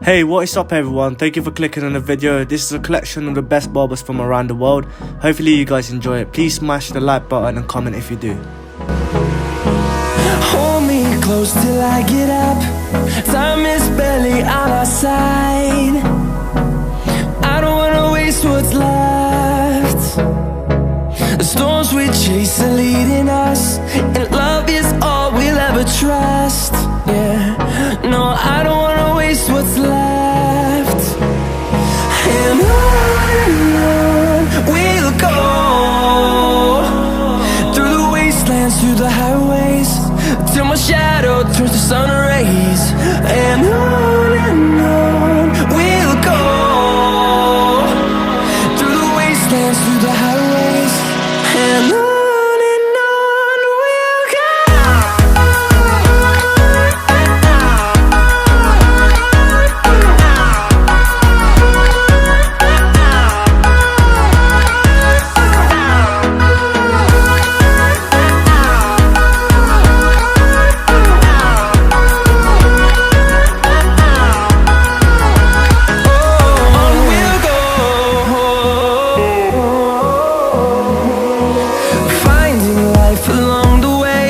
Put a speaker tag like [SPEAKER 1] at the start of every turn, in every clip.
[SPEAKER 1] Hey, what is up everyone? Thank you for clicking on the video. This is a collection of the best barbers from around the world. Hopefully you guys enjoy it. Please smash the like button and comment if you do.
[SPEAKER 2] Hold me close till I get up. Time is barely on our side. I don't wanna waste what's left. The storms we chase are leading us, and love is all we'll ever trust. Yeah, no, I don't wanna waste what's left. And on we'll go, through the wastelands, through the highways, till my shadow turns to sun rays. And on we'll go, through the wastelands, through the highways, and on we'll go. Along the way,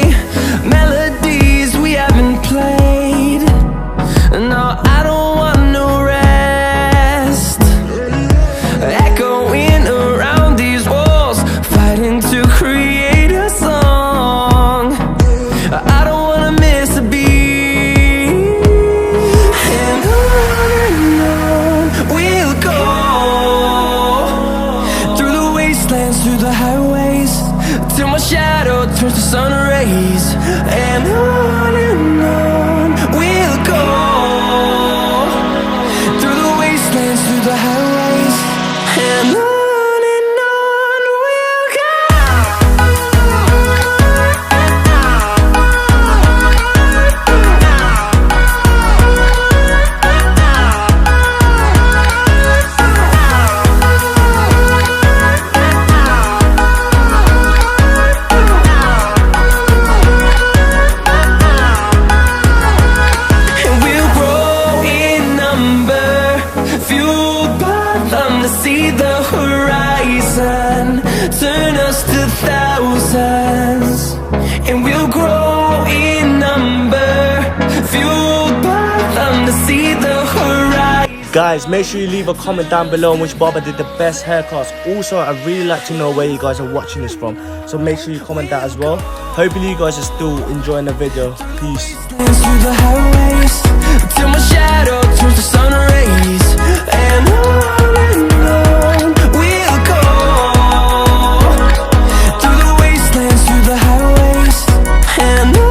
[SPEAKER 2] melodies we haven't played. No, I don't want no rest. Echoing around these walls, fighting to create a song. I don't wanna miss a beat. And on we'll go, through the wastelands, through the highways, till my shadow turns to sun rays. And on we'll go, through the wastelands, through the highways, and on we'll go. See the horizon turn us to thousands, and we'll grow in number, fueled by them to see the horizon.
[SPEAKER 1] Guys, make sure you leave a comment down below on which barber did the best haircuts. Also, I'd really like to know where you guys are watching this from, so make sure you comment that as well. Hopefully you guys are still enjoying the video. Peace.
[SPEAKER 2] Through the highways, till my shadow turns to sun rays. And on we'll go, through the wastelands, through the highways, and on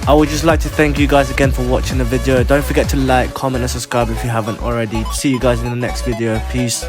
[SPEAKER 1] I would just like to thank you guys again for watching the video. Don't forget to like, comment and subscribe if you haven't already. See you guys in the next video. Peace.